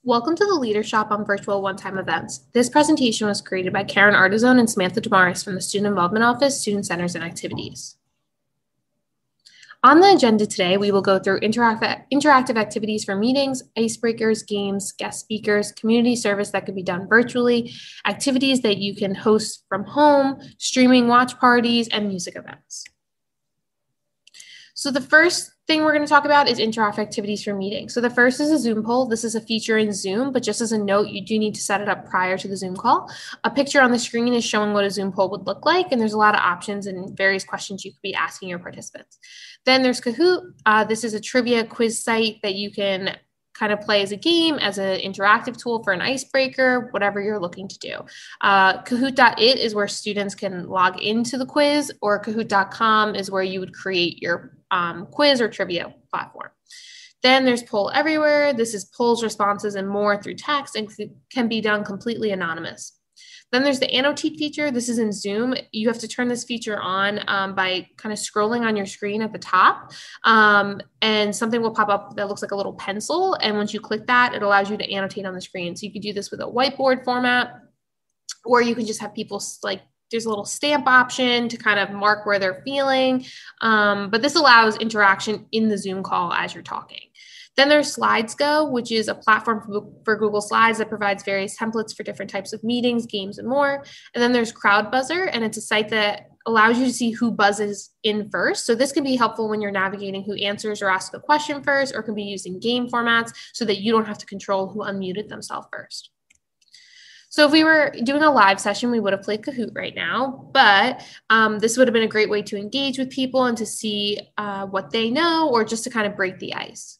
Welcome to the leadershop on virtual one-time events. This presentation was created by Karen Artizone and Samantha Damaris from the Student Involvement Office, Student Centers and Activities. On the agenda today, we will go through interactive activities for meetings, icebreakers, games, guest speakers, community service that could be done virtually, activities that you can host from home, streaming watch parties, and music events. So the first thing we're going to talk about is interactive activities for meetings. So the first is a Zoom poll. This is a feature in Zoom, but just as a note, you do need to set it up prior to the Zoom call. A picture on the screen is showing what a Zoom poll would look like, and there's a lot of options and various questions you could be asking your participants. Then there's Kahoot. This is a trivia quiz site that you can kind of play as a game, as an interactive tool for an icebreaker, whatever you're looking to do. Kahoot.it is where students can log into the quiz, or Kahoot.com is where you would create your quiz or trivia platform. Then there's Poll Everywhere. This is polls, responses, and more through text and can be done completely anonymous. Then there's the Annotate feature. This is in Zoom. You have to turn this feature on by kind of scrolling on your screen at the top, and something will pop up that looks like a little pencil. And once you click that, it allows you to annotate on the screen. So you could do this with a whiteboard format, or you can just have people there's a little stamp option to kind of mark where they're feeling. But this allows interaction in the Zoom call as you're talking. Then there's Slides Go, which is a platform for Google Slides that provides various templates for different types of meetings, games, and more. And then there's Crowd Buzzer, and it's a site that allows you to see who buzzes in first. So this can be helpful when you're navigating who answers or asks a question first, or can be used in game formats so that you don't have to control who unmuted themselves first. So if we were doing a live session, we would have played Kahoot right now, but this would have been a great way to engage with people and to see what they know, or just to kind of break the ice.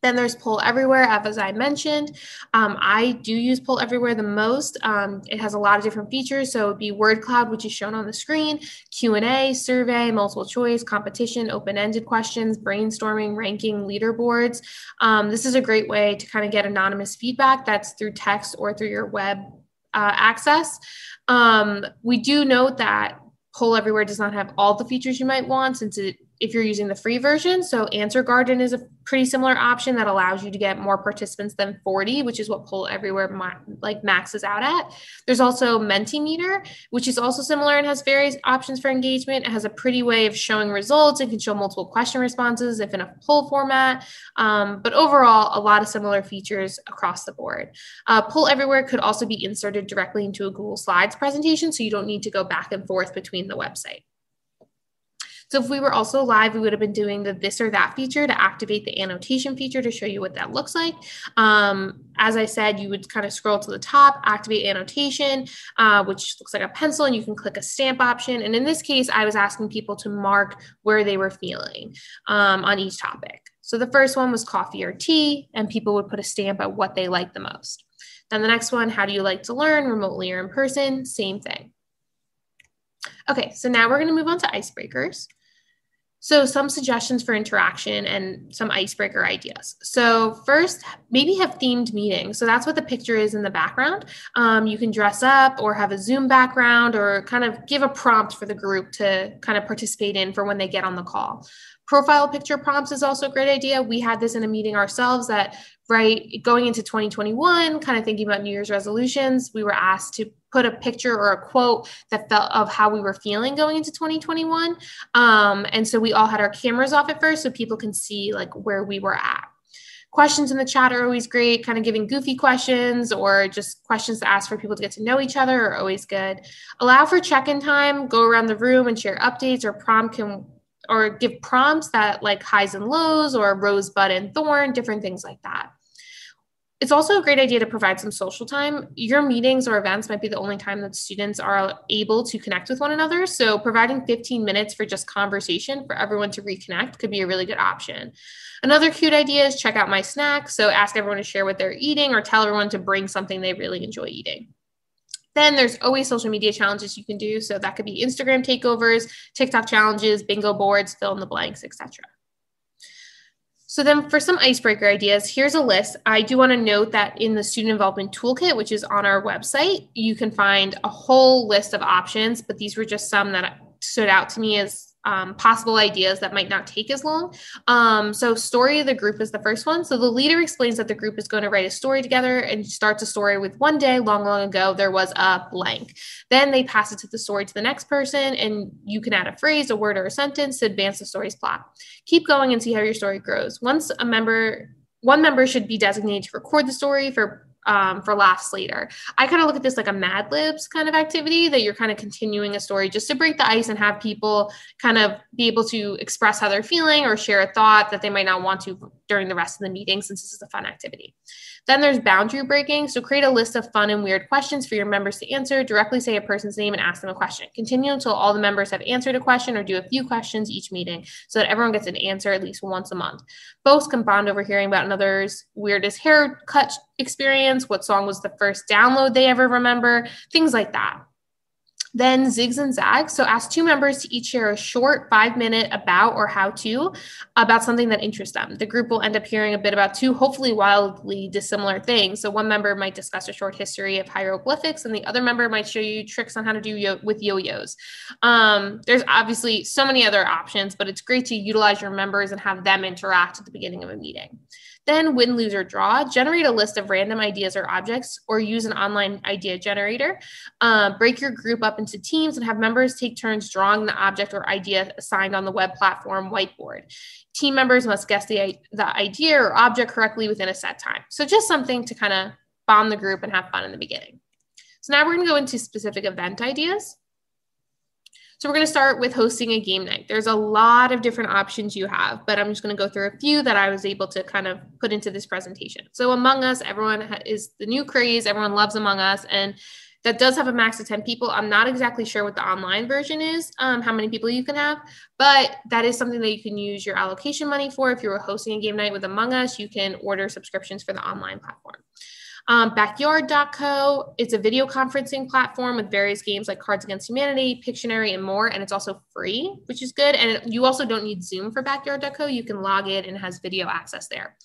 Then there's Poll Everywhere, as I mentioned. I do use Poll Everywhere the most. It has a lot of different features. So it would be word cloud, which is shown on the screen, Q&A, survey, multiple choice, competition, open-ended questions, brainstorming, ranking, leaderboards. This is a great way to kind of get anonymous feedback that's through text or through your web access. We do note that Poll Everywhere does not have all the features you might want, if you're using the free version. So Answer Garden is a pretty similar option that allows you to get more participants than 40, which is what Poll Everywhere maxes out at. There's also Mentimeter, which is also similar and has various options for engagement. It has a pretty way of showing results. It can show multiple question responses if in a poll format. But overall, a lot of similar features across the board. Poll Everywhere could also be inserted directly into a Google Slides presentation, so you don't need to go back and forth between the website. So if we were also live, we would have been doing the this or that feature to activate the annotation feature to show you what that looks like. As I said, you would kind of scroll to the top, activate annotation, which looks like a pencil, and you can click a stamp option. And in this case, I was asking people to mark where they were feeling on each topic. So the first one was coffee or tea, and people would put a stamp at what they liked the most. Then the next one, how do you like to learn, remotely or in person? Same thing. Okay, so now we're going to move on to icebreakers. So some suggestions for interaction and some icebreaker ideas. So first, maybe have themed meetings. So that's what the picture is in the background. You can dress up or have a Zoom background, or kind of give a prompt for the group to kind of participate in for when they get on the call. Profile picture prompts is also a great idea. We had this in a meeting ourselves that going into 2021, kind of thinking about New Year's resolutions, we were asked to put a picture or a quote that felt of how we were feeling going into 2021. And so we all had our cameras off at first so people can see where we were at. Questions in the chat are always great. Kind of giving goofy questions or just questions to ask for people to get to know each other are always good. Allow for check-in time, go around the room and share updates, or give prompts that like highs and lows, or rosebud and thorn, different things like that. It's also a great idea to provide some social time. Your meetings or events might be the only time that students are able to connect with one another. So providing 15 minutes for just conversation for everyone to reconnect could be a really good option. Another cute idea is check out my snack. So ask everyone to share what they're eating, or tell everyone to bring something they really enjoy eating. Then there's always social media challenges you can do. So that could be Instagram takeovers, TikTok challenges, bingo boards, fill in the blanks, etc. So then for some icebreaker ideas, here's a list. I do want to note that in the Student Involvement Toolkit, which is on our website, you can find a whole list of options, but these were just some that stood out to me as possible ideas that might not take as long. So story of the group is the first one. So the leader explains that the group is going to write a story together and starts a story with one day, long, long ago, there was a blank. Then they pass it to the story to the next person, and you can add a phrase, a word, or a sentence to advance the story's plot. Keep going and see how your story grows. One member should be designated to record the story for laughs later. I kind of look at this like a Mad Libs kind of activity, that you're kind of continuing a story just to break the ice and have people kind of be able to express how they're feeling or share a thought that they might not want to during the rest of the meeting, since this is a fun activity. Then there's boundary breaking. So create a list of fun and weird questions for your members to answer. Directly say a person's name and ask them a question. Continue until all the members have answered a question, or do a few questions each meeting so that everyone gets an answer at least once a month. Both can bond over hearing about another's weirdest haircut experience, what song was the first download they ever remember, things like that. Then zigs and zags. So ask two members to each share a short 5-minute about or how to about something that interests them. The group will end up hearing a bit about two hopefully wildly dissimilar things. So one member might discuss a short history of hieroglyphics, and the other member might show you tricks on how to do with yo-yos. There's obviously so many other options, but it's great to utilize your members and have them interact at the beginning of a meeting. Then win, lose, or draw. Generate a list of random ideas or objects, or use an online idea generator. Break your group up into teams and have members take turns drawing the object or idea assigned on the web platform whiteboard. Team members must guess the idea or object correctly within a set time. So just something to kind of bond the group and have fun in the beginning. So now we're going to go into specific event ideas. So we're going to start with hosting a game night. There's a lot of different options you have, but I'm just going to go through a few that I was able to kind of put into this presentation. So Among Us, everyone is the new craze. Everyone loves Among Us, and that does have a max of 10 people. I'm not exactly sure what the online version is, how many people you can have, but that is something that you can use your allocation money for. If you were hosting a game night with Among Us, you can order subscriptions for the online platform. Backyard.co, it's a video conferencing platform with various games like Cards Against Humanity, Pictionary, and more, and it's also free, which is good. And you also don't need Zoom for Backyard.co. You can log in and it has video access there.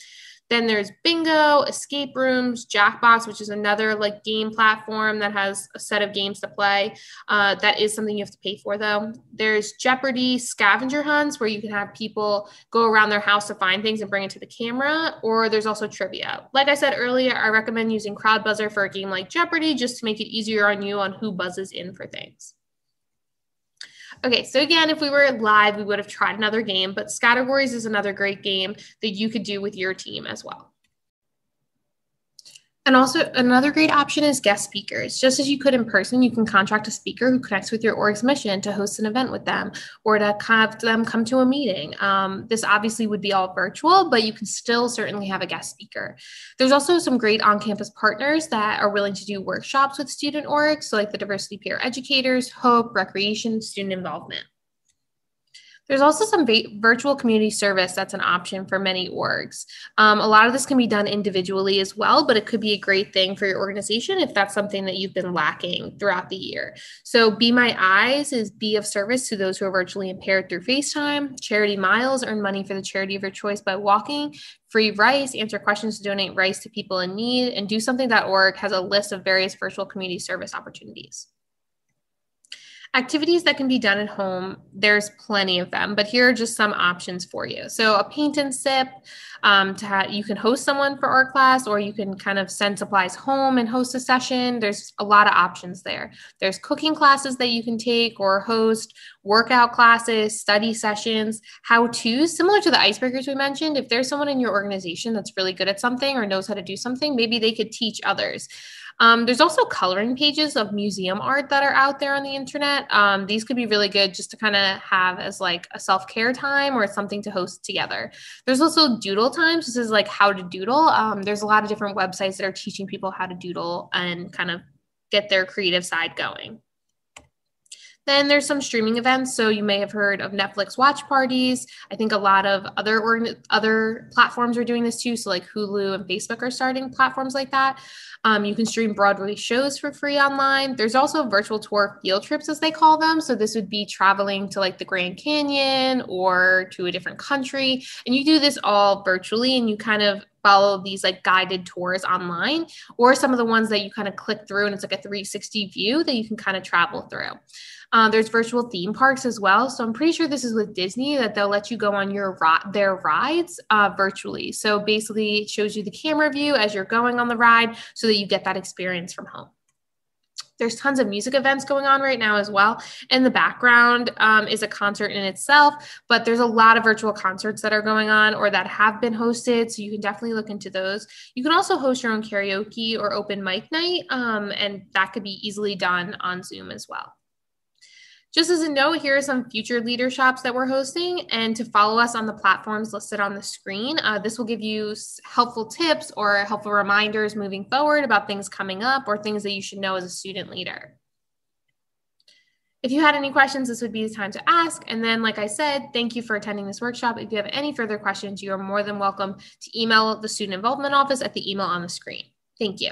Then there's Bingo, Escape Rooms, Jackbox, which is another like game platform that has a set of games to play. That is something you have to pay for though. There's Jeopardy, scavenger hunts, where you can have people go around their house to find things and bring it to the camera. Or there's also trivia. Like I said earlier, I recommend using Crowd Buzzer for a game like Jeopardy, just to make it easier on you on who buzzes in for things. Okay, so again, if we were live, we would have tried another game, but Scatterboards is another great game that you could do with your team as well. And also another great option is guest speakers. Just as you could in person, you can contract a speaker who connects with your org's mission to host an event with them or to have them come to a meeting. This obviously would be all virtual, but you can still certainly have a guest speaker. There's also some great on-campus partners that are willing to do workshops with student orgs, so like the Diversity Peer Educators, Hope, Recreation, Student Involvement. There's also some virtual community service that's an option for many orgs. A lot of this can be done individually as well, but it could be a great thing for your organization if that's something that you've been lacking throughout the year. So Be My Eyes is be of service to those who are virtually impaired through FaceTime. Charity Miles, earn money for the charity of your choice by walking. Free Rice, answer questions to donate rice to people in need. And DoSomething.org has a list of various virtual community service opportunities. Activities that can be done at home, there's plenty of them, but here are just some options for you. So a paint and sip, you can host someone for art class, or you can kind of send supplies home and host a session. There's a lot of options there. There's cooking classes that you can take or host, workout classes, study sessions, how-tos, similar to the icebreakers we mentioned. If there's someone in your organization that's really good at something or knows how to do something, maybe they could teach others. There's also coloring pages of museum art that are out there on the internet. These could be really good just to kind of have as like a self-care time or something to host together. There's also doodle times. This is like how to doodle. There's a lot of different websites that are teaching people how to doodle and kind of get their creative side going. Then there's some streaming events. So you may have heard of Netflix watch parties. I think a lot of other platforms are doing this too. So like Hulu and Facebook are starting platforms like that. You can stream Broadway shows for free online. There's also virtual tour field trips, as they call them. So this would be traveling to like the Grand Canyon or to a different country. And you do this all virtually, and you kind of follow these like guided tours online, or some of the ones that you kind of click through and it's like a 360 view that you can kind of travel through. There's virtual theme parks as well. So I'm pretty sure this is with Disney that they'll let you go on their rides virtually. So basically it shows you the camera view as you're going on the ride so that you get that experience from home. There's tons of music events going on right now as well. In the background is a concert in itself, but there's a lot of virtual concerts that are going on or that have been hosted. So you can definitely look into those. You can also host your own karaoke or open mic night, and that could be easily done on Zoom as well. Just as a note, here are some future leaderships that we're hosting, and to follow us on the platforms listed on the screen. This will give you helpful tips or helpful reminders moving forward about things coming up or things that you should know as a student leader. If you had any questions, this would be the time to ask. And then, like I said, thank you for attending this workshop. If you have any further questions, you are more than welcome to email the Student Involvement Office at the email on the screen. Thank you.